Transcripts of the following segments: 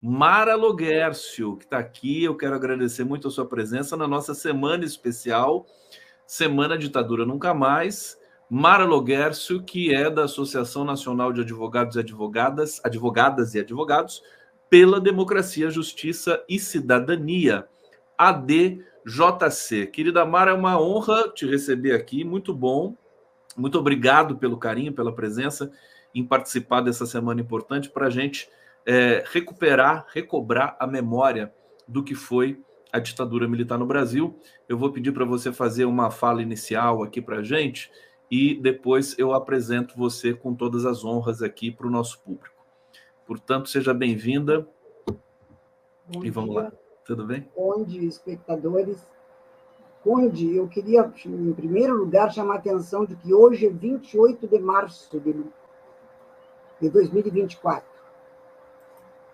Mara Loguércio, que está aqui. Eu quero agradecer muito a sua presença na nossa semana especial, Semana Ditadura Nunca Mais. Mara Loguércio, que é da Associação Nacional de Advogados e Advogadas e Advogados pela Democracia, Justiça e Cidadania, ADJC. Querida Mara, é uma honra te receber aqui, muito bom. Muito obrigado pelo carinho, pela presença em participar dessa semana importante para a gente recuperar, recobrar a memória do que foi a ditadura militar no Brasil. Eu vou pedir para você fazer uma fala inicial aqui para a gente e depois eu apresento você com todas as honras aqui para o nosso público. Portanto, seja bem-vinda. E vamos lá. Tudo bem? Bom dia, espectadores. Conde, eu queria, em primeiro lugar, chamar a atenção de que hoje é 28 de março de 2024.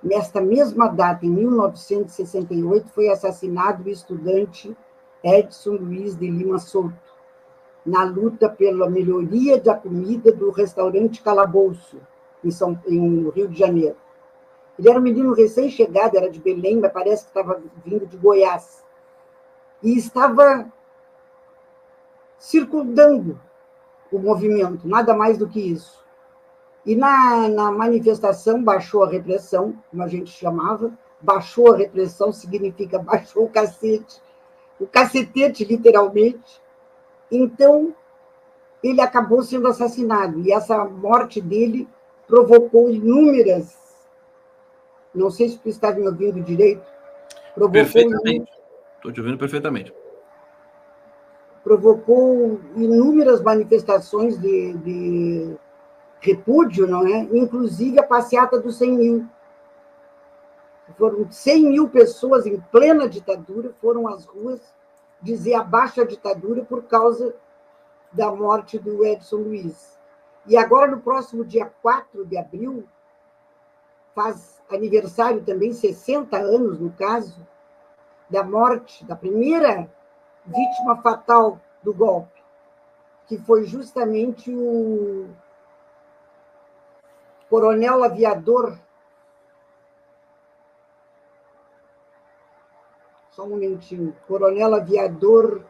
Nesta mesma data, em 1968, foi assassinado o estudante Edson Luiz de Lima Souto, na luta pela melhoria da comida do restaurante Calabouço, em Rio de Janeiro. Ele era um menino recém-chegado, era de Belém, mas parece que estava vindo de Goiás. E estava circundando o movimento, nada mais do que isso. E na manifestação baixou a repressão, como a gente chamava, baixou a repressão significa baixou o cacetete, literalmente. Então, ele acabou sendo assassinado, e essa morte dele provocou inúmeras... Não sei se tu está me ouvindo direito. Perfeitamente. Estou te ouvindo perfeitamente. Provocou inúmeras manifestações de repúdio, não é? Inclusive a passeata dos 100 mil. Foram 100 mil pessoas em plena ditadura, foram às ruas dizer abaixo a ditadura por causa da morte do Edson Luiz. E agora, no próximo dia 4 de abril, faz aniversário também, 60 anos, no caso, da morte da primeira vítima fatal do golpe, que foi justamente o coronel aviador... Só um momentinho. Coronel aviador...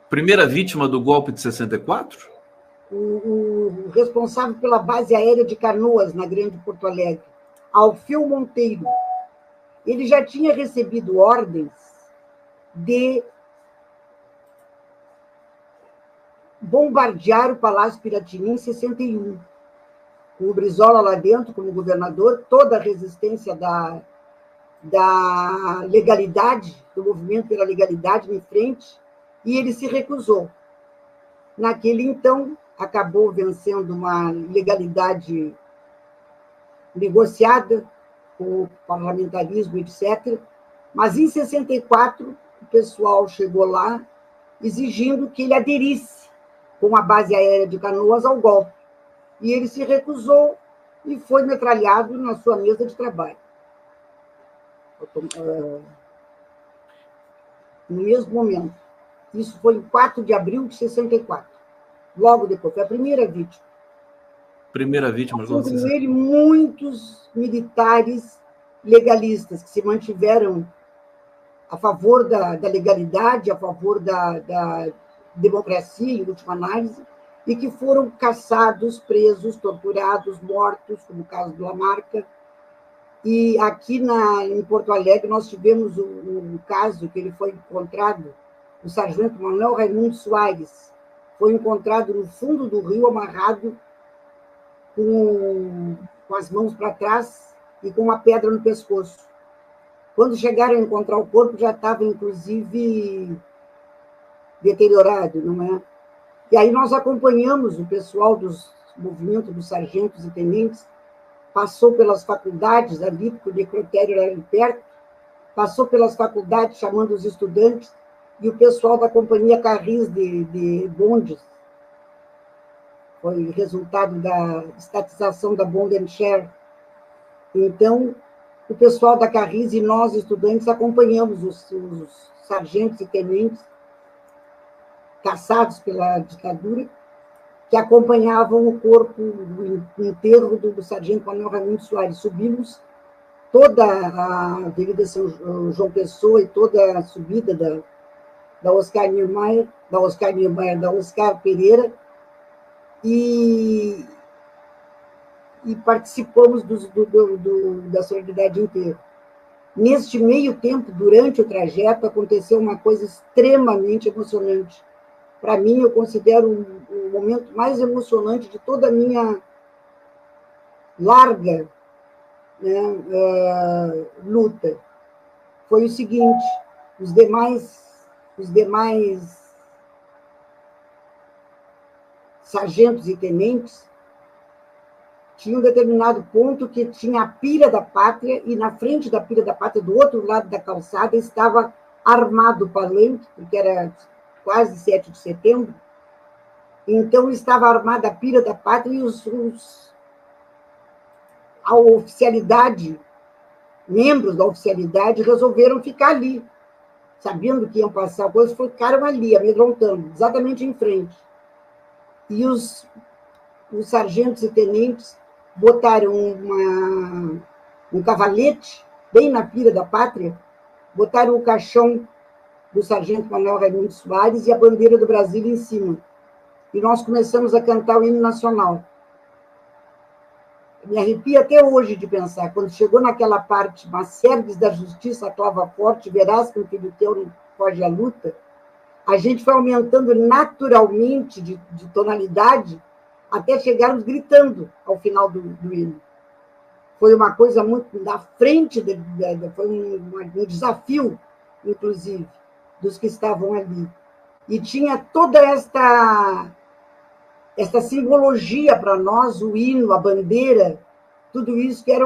Primeira vítima do golpe de 64? O responsável pela base aérea de Canoas, na Grande Porto Alegre, Alfeu Monteiro. Ele já tinha recebido ordens de bombardear o Palácio Piratini em 61, com o Brizola lá dentro como governador, toda a resistência da legalidade, do movimento pela legalidade em frente, e ele se recusou. Naquele então, acabou vencendo uma legalidade negociada com o parlamentarismo, etc. Mas, em 64, o pessoal chegou lá exigindo que ele aderisse com a base aérea de Canoas ao golpe. E ele se recusou e foi metralhado na sua mesa de trabalho. No mesmo momento. Isso foi em 4 de abril de 64. Logo depois, foi a primeira vítima. Primeira vítima. Com ele, muitos militares legalistas que se mantiveram a favor da legalidade, a favor da democracia, em última análise, e que foram caçados, presos, torturados, mortos, como o caso do Lamarca. E aqui em Porto Alegre nós tivemos um caso que ele foi encontrado, o sargento Manuel Raimundo Soares, foi encontrado no fundo do rio, amarrado com as mãos para trás e com uma pedra no pescoço. Quando chegaram a encontrar o corpo, já estava, inclusive, deteriorado, não é? E aí nós acompanhamos o pessoal dos movimentos dos sargentos e tenentes, passou pelas faculdades ali, porque o necrotério era ali perto, passou pelas faculdades chamando os estudantes, e o pessoal da companhia Carris de bondes, foi resultado da estatização da Bond and Share. Então, o pessoal da Carris e nós, estudantes, acompanhamos os sargentos e tenentes caçados pela ditadura, que acompanhavam o corpo, o enterro do sargento Manuel Raimundo Soares. Subimos toda a Avenida São João Pessoa e toda a subida da Oscar Niemeyer, da Oscar Pereira, e participamos da solidariedade inteira. Neste meio tempo, durante o trajeto, aconteceu uma coisa extremamente emocionante. Para mim, eu considero o momento mais emocionante de toda a minha larga, né, luta. Foi o seguinte: os demais sargentos e tenentes tinha um determinado ponto que tinha a Pira da Pátria, e na frente da Pira da Pátria, do outro lado da calçada, estava armado o palanque, porque era quase 7 de setembro, então estava armada a Pira da Pátria, e a oficialidade, membros da oficialidade, resolveram ficar ali, sabendo que iam passar coisas, ficaram ali, amedrontando, exatamente em frente. E os sargentos e tenentes botaram um cavalete bem na Pira da Pátria, botaram o caixão do sargento Manuel Raimundo Soares e a bandeira do Brasil em cima. E nós começamos a cantar o hino nacional. Me arrepia até hoje de pensar, quando chegou naquela parte, mas serves da justiça, clava forte, verás que o filho teu não foge à luta, a gente foi aumentando naturalmente de tonalidade, até chegarmos gritando ao final do hino. Foi uma coisa muito na frente, foi um desafio, inclusive, dos que estavam ali. E tinha toda esta simbologia para nós, o hino, a bandeira, tudo isso que era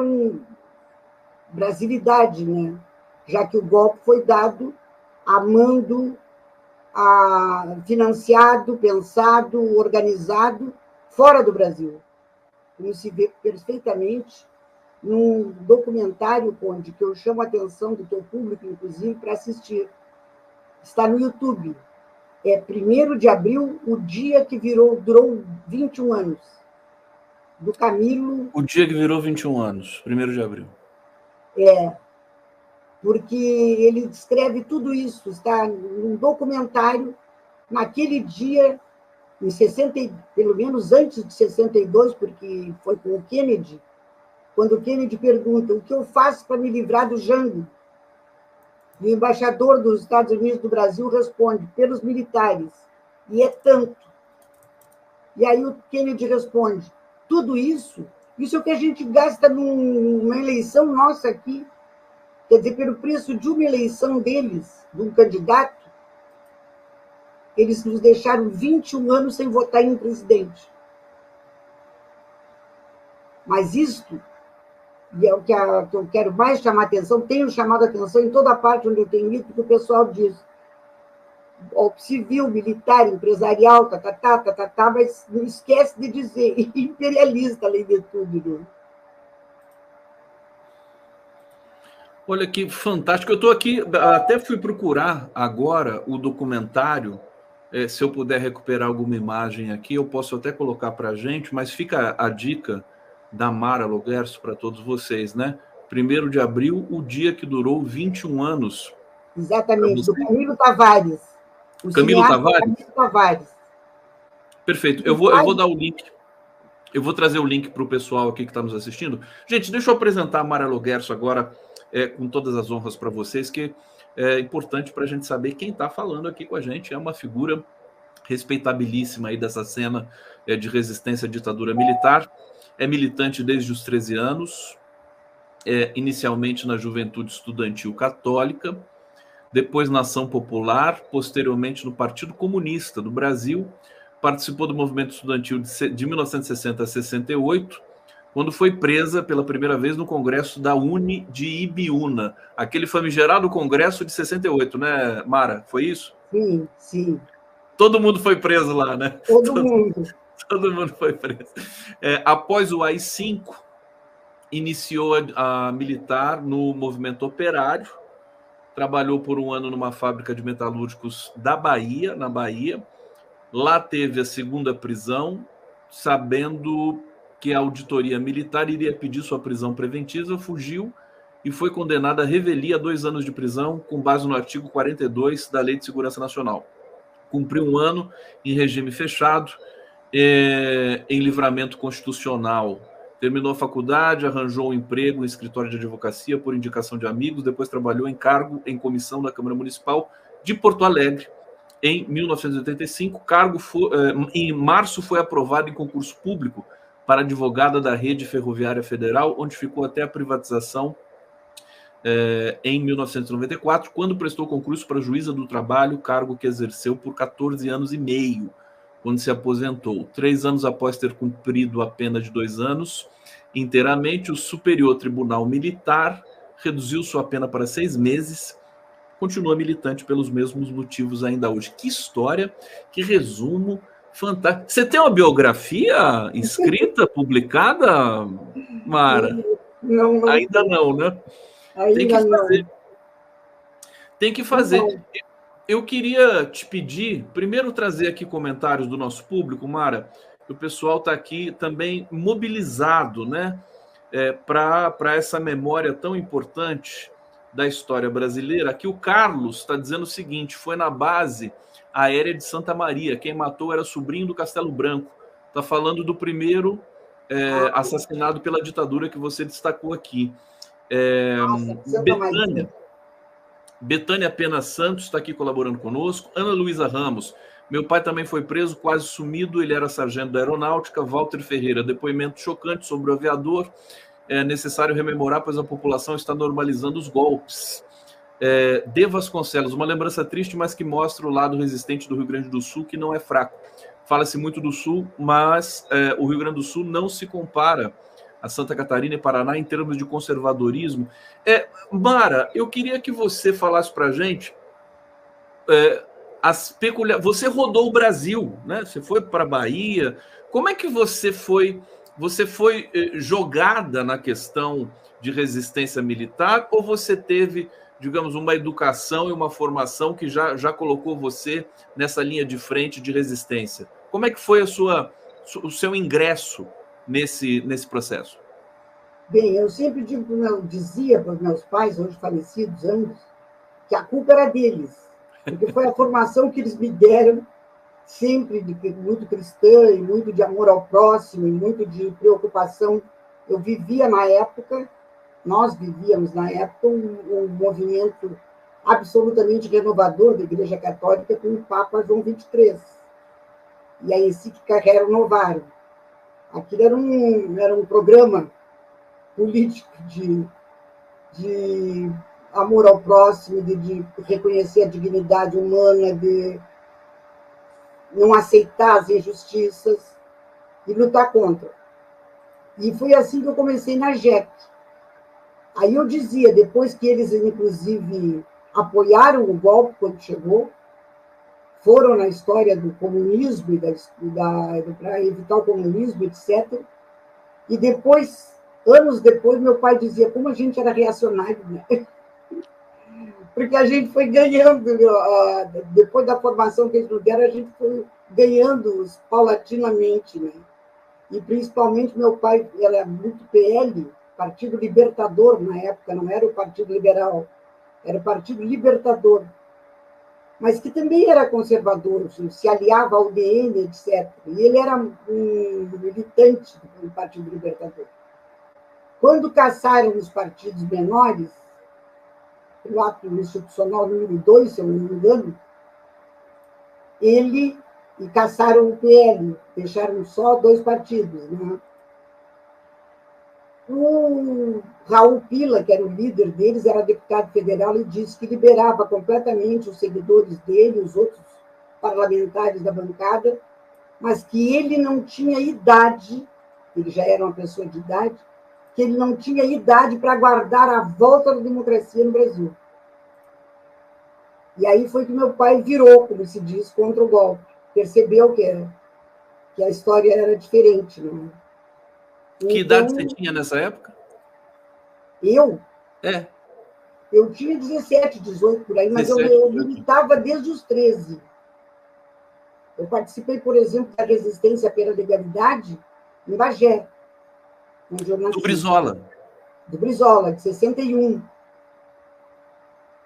brasilidade, né? Já que o golpe foi dado amando, financiado, pensado, organizado, fora do Brasil, como se vê perfeitamente num documentário, Conde, que eu chamo a atenção do teu público, inclusive, para assistir. Está no YouTube. É 1º de abril, o dia que durou 21 anos, do Camilo... O dia que virou 21 anos, 1º de abril. Porque ele descreve tudo isso, está num documentário, naquele dia, em 60, pelo menos antes de 62, porque foi com o Kennedy, quando o Kennedy pergunta: o que eu faço para me livrar do Jango? E o embaixador dos Estados Unidos do Brasil responde: pelos militares, e é tanto. E aí o Kennedy responde: tudo isso é o que a gente gasta numa eleição nossa aqui. Quer dizer, pelo preço de uma eleição deles, de um candidato, eles nos deixaram 21 anos sem votar em um presidente. Mas isto, e é o que eu quero mais chamar a atenção, tenho chamado a atenção em toda a parte onde eu tenho ido, porque o pessoal diz: civil, militar, empresarial, mas não esquece de dizer imperialista, além de tudo. Olha que fantástico. Eu estou aqui, até fui procurar agora o documentário. Se eu puder recuperar alguma imagem aqui, eu posso até colocar para a gente, mas fica a dica da Mara Loguerso para todos vocês, né? 1º de abril, o dia que durou 21 anos. Exatamente, do Camilo Tavares. Camilo Tavares? Camilo Tavares. Perfeito. Eu vou dar o link. Eu vou trazer o link para o pessoal aqui que está nos assistindo. Gente, deixa eu apresentar a Mara Loguerso agora, com todas as honras para vocês, que é importante para a gente saber quem está falando aqui com a gente. É uma figura respeitabilíssima aí dessa cena de resistência à ditadura militar. É militante desde os 13 anos, inicialmente na Juventude Estudantil Católica, depois na Ação Popular, posteriormente no Partido Comunista do Brasil. Participou do movimento estudantil de 1960 a 68, quando foi presa pela primeira vez no Congresso da UNE de Ibiúna, aquele famigerado Congresso de 68, né, Mara? Foi isso? Sim, sim. Todo mundo foi preso lá, né? Todo mundo. Todo mundo foi preso. Após o AI-5, iniciou a militar no movimento operário, trabalhou por um ano numa fábrica de metalúrgicos da Bahia, na Bahia. Lá teve a segunda prisão, sabendo que a auditoria militar iria pedir sua prisão preventiva, fugiu e foi condenado à revelia a 2 anos de prisão, com base no artigo 42 da Lei de Segurança Nacional. Cumpriu 1 ano em regime fechado, em livramento constitucional. Terminou a faculdade, arranjou um emprego no escritório de advocacia por indicação de amigos, depois trabalhou em cargo em comissão da Câmara Municipal de Porto Alegre. Em 1985, em março foi aprovado em concurso público para advogada da Rede Ferroviária Federal, onde ficou até a privatização em 1994, quando prestou concurso para juíza do trabalho, cargo que exerceu por 14 anos e meio, quando se aposentou. 3 anos após ter cumprido a pena de 2 anos inteiramente, o Superior Tribunal Militar reduziu sua pena para 6 meses. Continua militante pelos mesmos motivos ainda hoje. Que história, que resumo fantástico. Você tem uma biografia escrita, publicada, Mara? Não. Ainda não, né? Tem que fazer. Tem que fazer. Não. Eu queria te pedir, primeiro, trazer aqui comentários do nosso público, Mara. O pessoal está aqui também mobilizado, né, para essa memória tão importante da história brasileira. Aqui o Carlos está dizendo o seguinte: foi na base aérea de Santa Maria. Quem matou era sobrinho do Castelo Branco. Está falando do primeiro assassinado pela ditadura que você destacou aqui. Betânia Pena Santos está aqui colaborando conosco. Ana Luísa Ramos: meu pai também foi preso, quase sumido, ele era sargento da aeronáutica. Walter Ferreira: depoimento chocante sobre o aviador. É necessário rememorar, pois a população está normalizando os golpes. De Vasconcelos: uma lembrança triste, mas que mostra o lado resistente do Rio Grande do Sul, que não é fraco. Fala-se muito do Sul, mas o Rio Grande do Sul não se compara a Santa Catarina e Paraná em termos de conservadorismo. Mara, eu queria que você falasse para a gente Você rodou o Brasil, né? Você foi para a Bahia. Como é que você foi? Você foi jogada na questão de resistência militar ou você teve, digamos, uma educação e uma formação que já colocou você nessa linha de frente de resistência? Como é que foi o seu ingresso nesse processo? Bem, eu sempre dizia para os meus pais, hoje falecidos, ambos, que a culpa era deles, porque foi a formação que eles me deram, sempre muito cristã, e muito de amor ao próximo, e muito de preocupação. Eu vivia na época, nós vivíamos na época, um movimento absolutamente renovador da Igreja Católica com o Papa João XXIII, e a encíclica Rerum Novarum. Aquilo era um programa político de amor ao próximo, de reconhecer a dignidade humana, de não aceitar as injustiças e lutar contra. E foi assim que eu comecei na JEC. Aí eu dizia, depois que eles, inclusive, apoiaram o golpe quando chegou, foram na história do comunismo, para evitar o comunismo, etc. E depois, anos depois, meu pai dizia como a gente era reacionário, né? Porque a gente foi ganhando, depois da formação que eles nos deram, a gente foi ganhando paulatinamente, né? E principalmente meu pai era muito PL, Partido Libertador na época, não era o Partido Liberal, era o Partido Libertador, mas que também era conservador, se aliava ao UDN, etc. E ele era um militante do Partido Libertador. Quando caçaram os partidos menores, o ato institucional número 2, se eu não me engano, e caçaram o PL, deixaram só 2 partidos, né? O Raul Pila, que era o líder deles, era deputado federal e disse que liberava completamente os seguidores dele, os outros parlamentares da bancada, mas que ele não tinha idade, ele já era uma pessoa de idade, que ele não tinha idade para aguardar a volta da democracia no Brasil. E aí foi que meu pai virou, como se diz, contra o golpe. Percebeu que a história era diferente, né? Que idade você tinha nessa época? Eu? Eu tinha 17, 18 por aí, mas 17, eu militava desde os 13. Eu participei, por exemplo, da resistência pela legalidade em Bagé, onde eu nasci. Do Brizola. Do Brizola, de 61.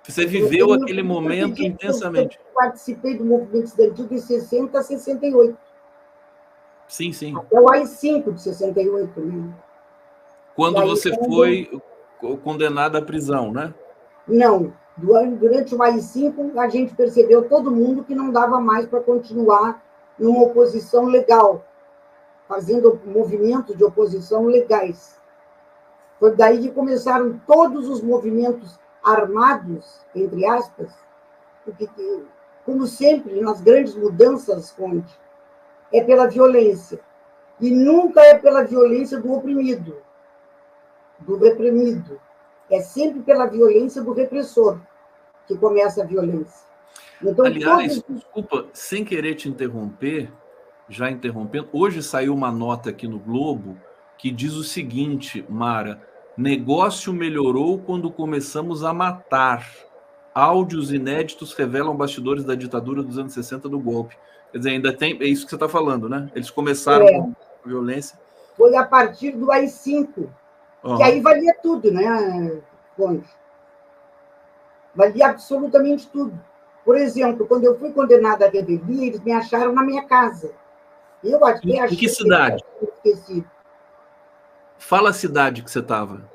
Você viveu aquele momento intensamente. Eu participei do movimento estudantil de 60 a 68. Sim, sim. Até o AI-5 de 68, né? Quando você foi condenado à prisão, né? Não. Durante o AI-5, a gente percebeu, todo mundo, que não dava mais para continuar numa oposição legal, fazendo movimentos de oposição legais. Foi daí que começaram todos os movimentos armados, entre aspas, porque, como sempre, nas grandes mudanças, Conde, é pela violência. E nunca é pela violência do oprimido, do reprimido. É sempre pela violência do repressor que começa a violência. Então, aliás, desculpa, sem querer te interromper, já interrompendo, hoje saiu uma nota aqui no Globo que diz o seguinte, Mara: negócio melhorou quando começamos a matar. Áudios inéditos revelam bastidores da ditadura dos anos 60 do golpe. Quer dizer, ainda tem... É isso que você está falando, né? Eles começaram com a violência. Foi a partir do AI-5, que aí valia tudo, né, Conde? Valia absolutamente tudo. Por exemplo, quando eu fui condenada à revelia, eles me acharam na minha casa. Eu até achei... Em que cidade? Fala a cidade que você estava.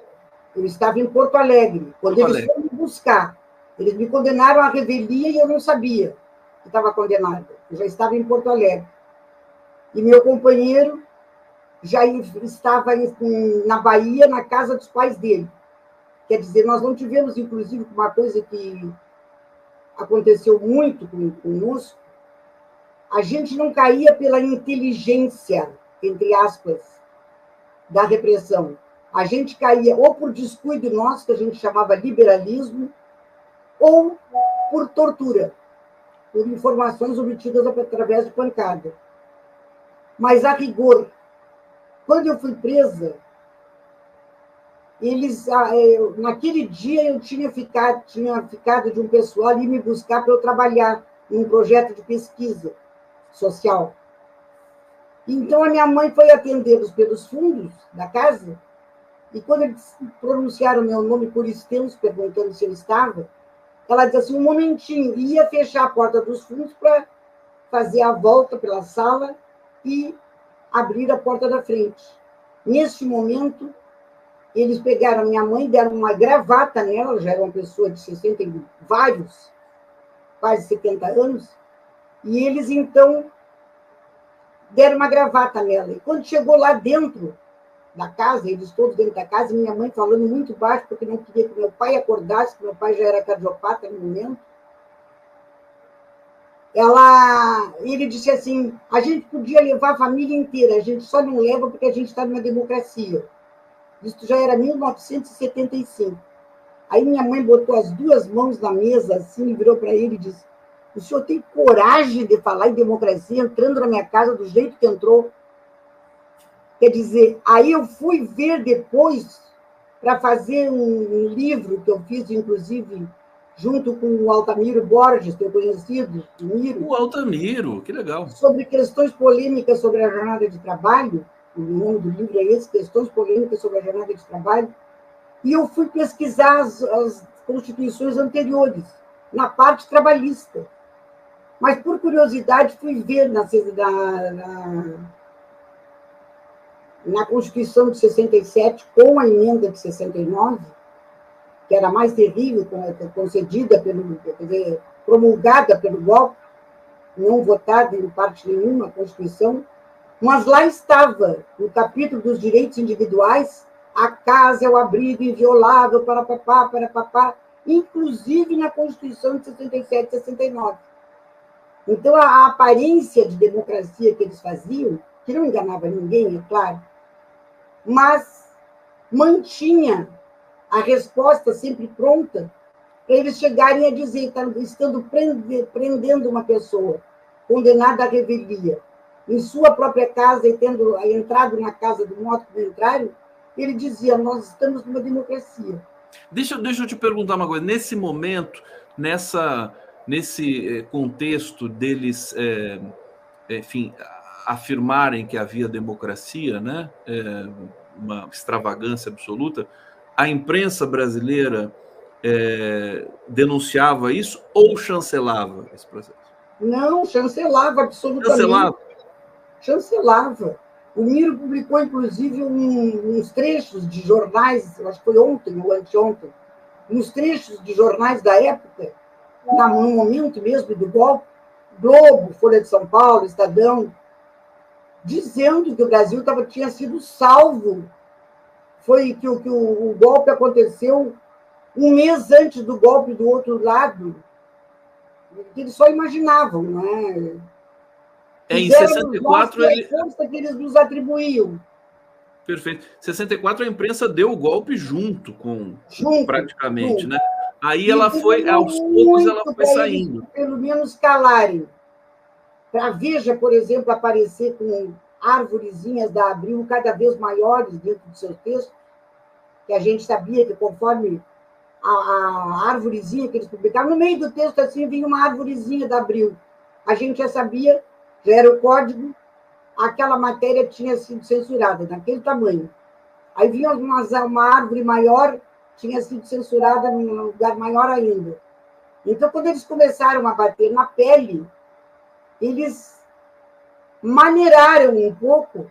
Eu estava em Porto Alegre. Quando eles foram me buscar, eles me condenaram à revelia e eu não sabia que estava condenada. Eu já estava em Porto Alegre. E meu companheiro já estava na Bahia, na casa dos pais dele. Quer dizer, nós não tivemos, inclusive, uma coisa que aconteceu muito conosco, a gente não caía pela inteligência, entre aspas, da repressão. A gente caía ou por descuido nosso, que a gente chamava liberalismo, ou por tortura, por informações obtidas através de pancada. Mas, a rigor, quando eu fui presa, naquele dia eu tinha ficado de um pessoal ali me buscar para eu trabalhar num projeto de pesquisa social. Então, a minha mãe foi atendê-los pelos fundos da casa, e quando eles pronunciaram meu nome por extenso, perguntando se eu estava, ela disse assim, um momentinho, e ia fechar a porta dos fundos para fazer a volta pela sala e abrir a porta da frente. Neste momento, eles pegaram a minha mãe, deram uma gravata nela, já era uma pessoa de 60 e vários, quase 70 anos, e eles, então, deram uma gravata nela. E quando chegou lá dentro da casa, eles todos dentro da casa, minha mãe falando muito baixo, porque não queria que meu pai acordasse, que meu pai já era cardiopata no momento, ele disse assim, a gente podia levar a família inteira, a gente só não leva porque a gente está numa democracia. Isso já era 1975. Aí minha mãe botou as duas mãos na mesa, assim, virou para ele e disse, o senhor tem coragem de falar em democracia entrando na minha casa do jeito que entrou? Quer dizer, aí eu fui ver depois, para fazer um livro que eu fiz, inclusive, junto com o Altamiro Borges, que eu conhecido, o Altamiro, que legal. Sobre questões polêmicas sobre a jornada de trabalho, o nome do livro é esse, Questões Polêmicas sobre a Jornada de Trabalho, e eu fui pesquisar as constituições anteriores, na parte trabalhista. Mas, por curiosidade, fui ver na Constituição de 67, com a emenda de 69, que era mais terrível, concedida promulgada pelo golpe, não votada em parte nenhuma, a Constituição, mas lá estava, no capítulo dos direitos individuais, a casa é o abrigo inviolável para papá, inclusive na Constituição de 67 e 69. Então, a aparência de democracia que eles faziam, que não enganava ninguém, é claro, mas mantinha a resposta sempre pronta para eles chegarem a dizer, estando prendendo uma pessoa condenada à revelia, em sua própria casa e tendo entrado na casa do modo como entraram, ele dizia, nós estamos numa democracia. Deixa eu te perguntar uma coisa. Nesse momento, nesse contexto deles enfim, afirmarem que havia democracia, né? Uma extravagância absoluta. A imprensa brasileira denunciava isso ou chancelava esse processo? Não, chancelava absolutamente. Chancelava. Chancelava. O Miro publicou, inclusive, uns trechos de jornais, acho que foi ontem ou anteontem, uns trechos de jornais da época, no momento mesmo do golpe, Globo, Folha de São Paulo, Estadão, dizendo que o Brasil tinha sido salvo. Foi que o golpe aconteceu um mês antes do golpe do outro lado, que eles só imaginavam, não é? Em Fizeram 64 a força que eles nos atribuíam. Perfeito. Em 64 a imprensa deu o golpe junto com praticamente, junto. Né? Aí ela foi, aos poucos, ela foi saindo. Eles, pelo menos, calarem. Para Veja, por exemplo, aparecer com árvorezinhas da Abril cada vez maiores dentro do seu texto, que a gente sabia que conforme a árvorezinha que eles publicavam, no meio do texto assim vinha uma árvorezinha da Abril. A gente já sabia, já era o código, aquela matéria tinha sido censurada, daquele tamanho. Aí vinha uma árvore maior, tinha sido censurada num lugar maior ainda. Então, quando eles começaram a bater na pele, eles maneiraram um pouco,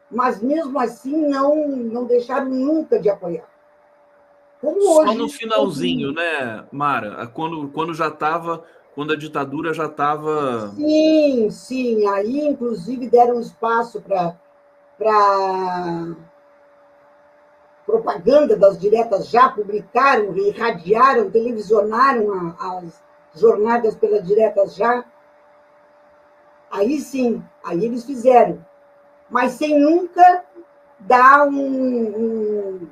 mas mesmo assim não deixaram nunca de apoiar. Como só hoje, no finalzinho, né, Mara? Quando já estava, quando a ditadura já estava... Sim, sim. Aí, inclusive, deram espaço para propaganda das diretas já, publicaram, irradiaram, televisionaram as jornadas pelas diretas já. Aí sim, aí eles fizeram. Mas sem nunca dar um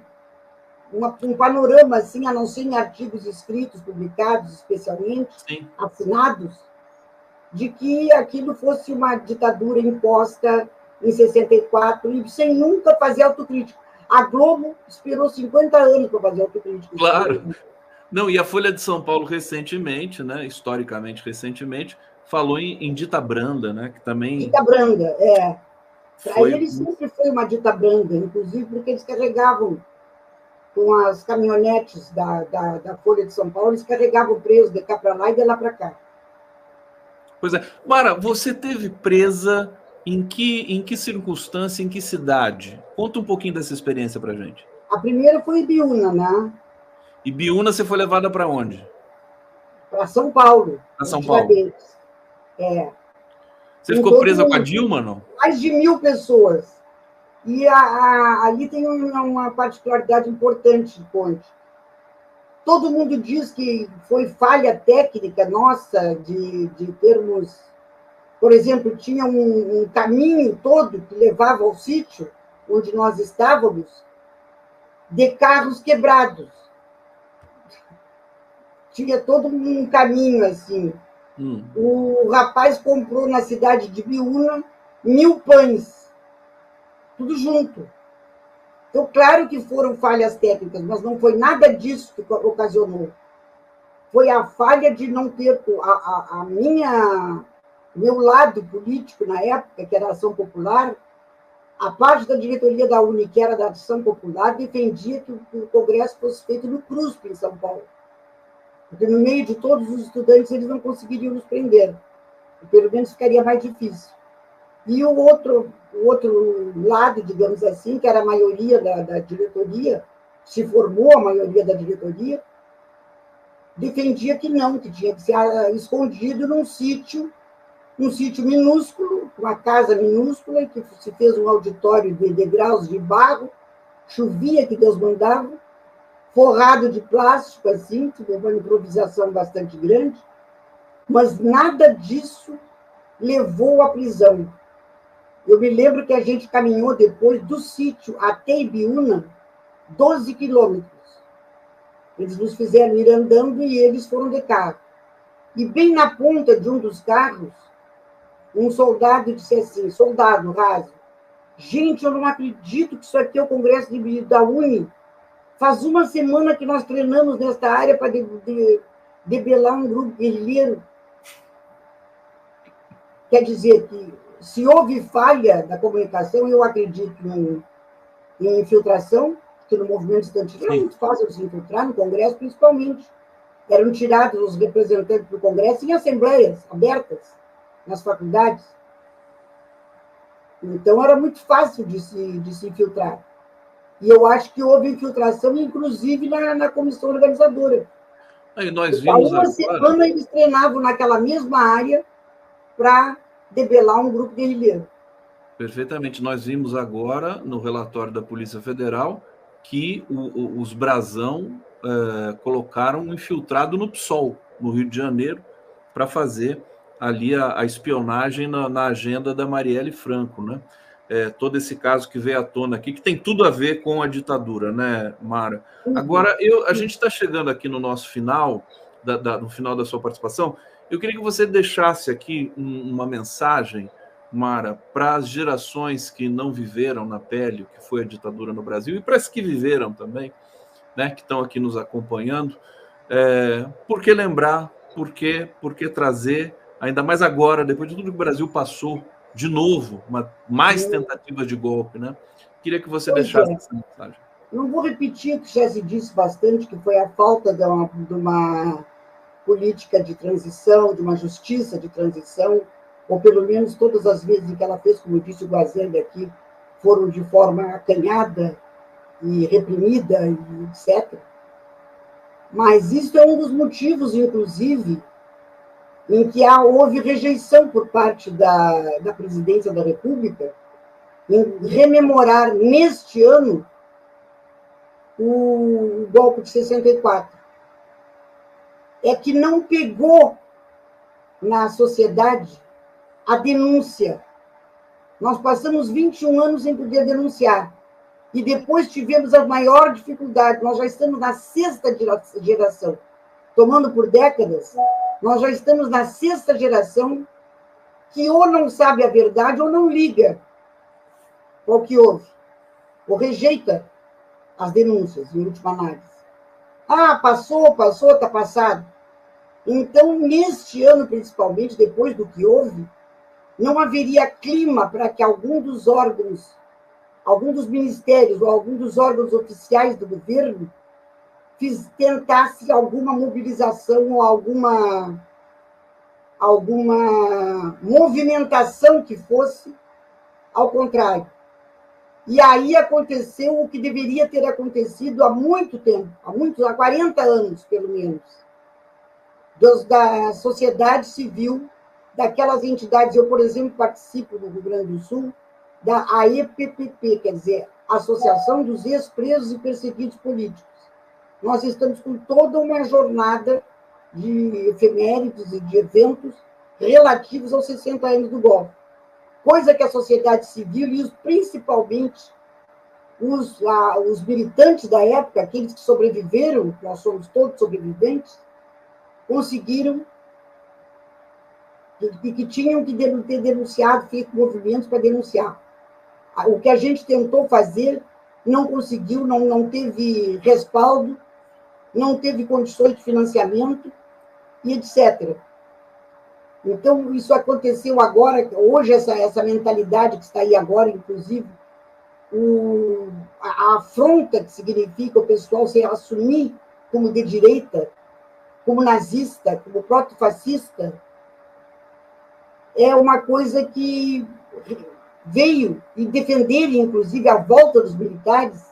panorama, assim, a não ser em artigos escritos, publicados especialmente, sim, assinados, de que aquilo fosse uma ditadura imposta em 64 e sem nunca fazer autocrítica. A Globo esperou 50 anos para fazer autocrítica. Claro. Não, e a Folha de São Paulo recentemente, né, historicamente recentemente, falou em dita branda, né, que também... Dita branda, Para eles sempre foi uma dita branda, inclusive porque eles carregavam com as caminhonetes da Folha de São Paulo, eles carregavam presos de cá para lá e de lá para cá. Pois é. Mara, você teve presa em que circunstância, em que cidade? Conta um pouquinho dessa experiência para gente. A primeira foi em Ibiúna, né? E Ibiúna você foi levada para onde? Para São Paulo. Para São Paulo. Você ficou presa com a Dilma, não? Mais de 1.000 pessoas. E ali tem uma particularidade importante, Ponte. Todo mundo diz que foi falha técnica nossa de termos... Por exemplo, tinha um caminho todo que levava ao sítio onde nós estávamos de carros quebrados. Tinha todo um caminho assim. O rapaz comprou na cidade de Biúna 1.000 pães, tudo junto. Então, claro que foram falhas técnicas, mas não foi nada disso que ocasionou. Foi a falha de não ter meu lado político na época, que era a Ação Popular, a parte da diretoria da UNE, que era da Ação Popular, defendia que o Congresso fosse feito no CRUSP, em São Paulo. Porque no meio de todos os estudantes eles não conseguiriam nos prender. Pelo menos ficaria mais difícil. E o outro lado, digamos assim, que era a maioria da diretoria, se formou a maioria da diretoria, defendia que não, que tinha que ser escondido num sítio minúsculo, uma casa minúscula, que se fez um auditório de degraus de barro, chovia que Deus mandava, forrado de plástico, assim, uma improvisação bastante grande, mas nada disso levou à prisão. Eu me lembro que a gente caminhou depois do sítio até Ibiúna 12 quilômetros. Eles nos fizeram ir andando e eles foram de carro. E bem na ponta de um dos carros, um soldado disse assim, soldado raso, gente, eu não acredito que isso aqui é o Congresso da UNE. Faz uma semana que nós treinamos nesta área para debelar um grupo guerrilheiro. Quer dizer que, se houve falha da comunicação, eu acredito em infiltração, que no movimento estudantil era muito fácil de se infiltrar, no Congresso principalmente. Eram tirados os representantes do Congresso em assembleias abertas, nas faculdades. Então, era muito fácil de se infiltrar. E eu acho que houve infiltração, inclusive, na comissão organizadora. Aí nós vimos uma semana eles treinavam naquela mesma área para debelar um grupo guerrilheiro. Perfeitamente. Nós vimos agora, no relatório da Polícia Federal, que os Brasão colocaram um infiltrado no PSOL, no Rio de Janeiro, para fazer ali a espionagem na agenda da Marielle Franco, né? Todo esse caso que veio à tona aqui, que tem tudo a ver com a ditadura, né, Mara? Agora, a gente está chegando aqui no nosso final, no final da sua participação. Eu queria que você deixasse aqui uma mensagem, Mara, para as gerações que não viveram na pele o que foi a ditadura no Brasil, e para as que viveram também, né, que estão aqui nos acompanhando. Por que lembrar? Por que trazer, ainda mais agora, depois de tudo que o Brasil passou, de novo, mais tentativas de golpe, né? Queria que você deixasse essa mensagem. Não vou repetir o que já se disse bastante, que foi a falta de uma política de transição, de uma justiça de transição, ou pelo menos todas as vezes que ela fez, como disse o Guazeli aqui, foram de forma acanhada e reprimida, e etc. Mas isso é um dos motivos, inclusive, em que houve rejeição por parte da presidência da República em rememorar, neste ano, o golpe de 64. É que não pegou na sociedade a denúncia. Nós passamos 21 anos sem poder denunciar. E depois tivemos a maior dificuldade. Nós já estamos na 6ª geração. Tomando por décadas, nós já estamos na 6ª geração que ou não sabe a verdade ou não liga ao que houve. Ou rejeita as denúncias, em última análise. Passou, está passado. Então, neste ano, principalmente, depois do que houve, não haveria clima para que algum dos órgãos, algum dos ministérios ou algum dos órgãos oficiais do governo tentasse alguma mobilização ou alguma movimentação que fosse ao contrário. E aí aconteceu o que deveria ter acontecido há muito tempo, há 40 anos, pelo menos, da sociedade civil, daquelas entidades. Eu, por exemplo, participo no Rio Grande do Sul da AEPPP, quer dizer, Associação dos Ex-Presos e Perseguidos Políticos. Nós estamos com toda uma jornada de efemérides e de eventos relativos aos 60 anos do golpe. Coisa que a sociedade civil, e principalmente os militantes da época, aqueles que sobreviveram, nós somos todos sobreviventes, conseguiram, que tinham que ter denunciado, feito movimentos para denunciar. O que a gente tentou fazer não conseguiu, não teve respaldo, não teve condições de financiamento, e etc. Então, isso aconteceu agora, hoje, essa mentalidade que está aí agora, inclusive, a afronta que significa o pessoal se assumir como de direita, como nazista, como proto-fascista, é uma coisa que veio, e defender, inclusive, a volta dos militares,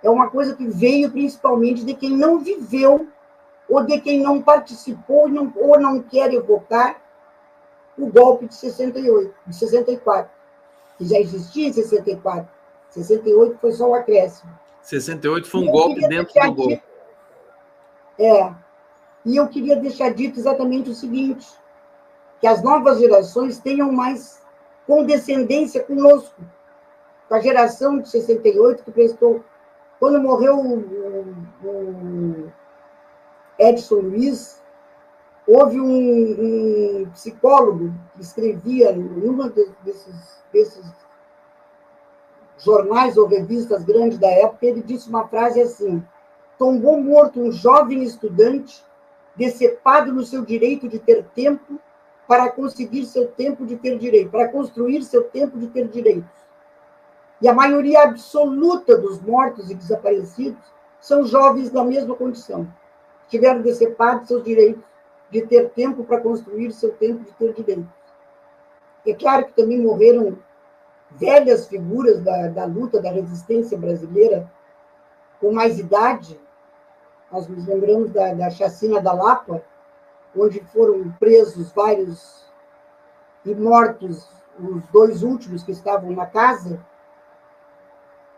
é uma coisa que veio principalmente de quem não viveu, ou de quem não participou, ou não quer evocar o golpe de 68, de 64, que já existia em 64. 68 foi só um acréscimo. 68 foi um golpe dentro do golpe. E eu queria deixar dito exatamente o seguinte, que as novas gerações tenham mais condescendência conosco, com a geração de 68 que prestou. Quando morreu o Edson Luiz, houve um psicólogo que escrevia em uma desses jornais ou revistas grandes da época, ele disse uma frase assim: tombou morto um jovem estudante, decepado no seu direito de ter tempo para conseguir seu tempo de ter direito, para construir seu tempo de ter direitos. E a maioria absoluta dos mortos e desaparecidos são jovens da mesma condição. Tiveram decepados seus direitos de ter tempo para construir seu tempo de ter direitos. É claro que também morreram velhas figuras da luta, da resistência brasileira, com mais idade. Nós nos lembramos da chacina da Lapa, onde foram presos vários e mortos os 2 últimos que estavam na casa,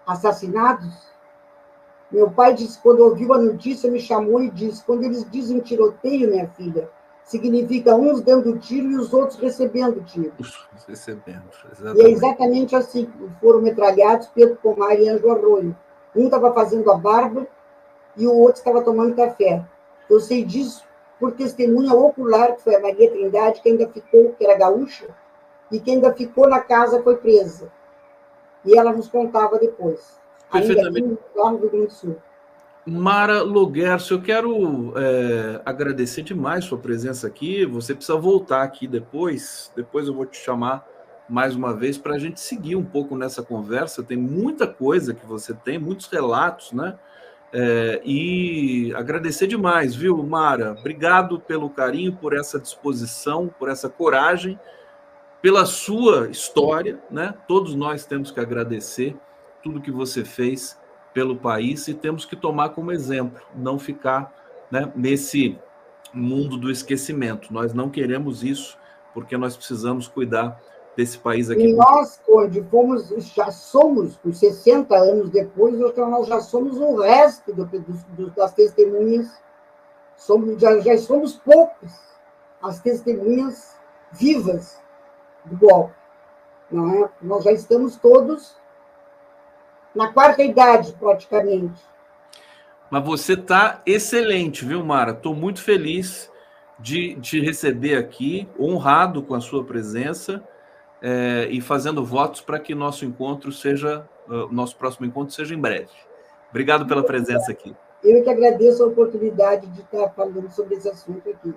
assassinados. Meu pai disse, quando ouviu a notícia, me chamou e disse, quando eles dizem tiroteio, minha filha, significa uns dando tiro e os outros recebendo tiro. Recebendo, exatamente. E é exatamente assim, foram metralhados Pedro Pomar e Anjo Arroio. Um estava fazendo a barba e o outro estava tomando café. Eu sei disso por testemunha ocular, que foi a Maria Trindade, que ainda ficou, que era gaúcha, e que ainda ficou na casa, foi presa. E ela nos contava depois. Perfeitamente. Lá no Rio Grande do Sul. Mara Loguercio, eu quero agradecer demais sua presença aqui. Você precisa voltar aqui depois eu vou te chamar mais uma vez para a gente seguir um pouco nessa conversa. Tem muita coisa que você tem, muitos relatos, né? E agradecer demais, viu, Mara? Obrigado pelo carinho, por essa disposição, por essa coragem, pela sua história, né? Todos nós temos que agradecer tudo que você fez pelo país e temos que tomar como exemplo, não ficar, né, nesse mundo do esquecimento. Nós não queremos isso, porque nós precisamos cuidar desse país aqui. E nós, Conde, já somos, por 60 anos depois, nós já somos o resto das testemunhas, já somos poucos as testemunhas vivas do golpe. Não é? Nós já estamos todos na 4ª idade, praticamente. Mas você está excelente, viu, Mara? Estou muito feliz de te receber aqui, honrado com a sua presença e fazendo votos para que nosso próximo encontro seja em breve. Obrigado pela presença aqui. Eu que agradeço a oportunidade de estar falando sobre esse assunto aqui.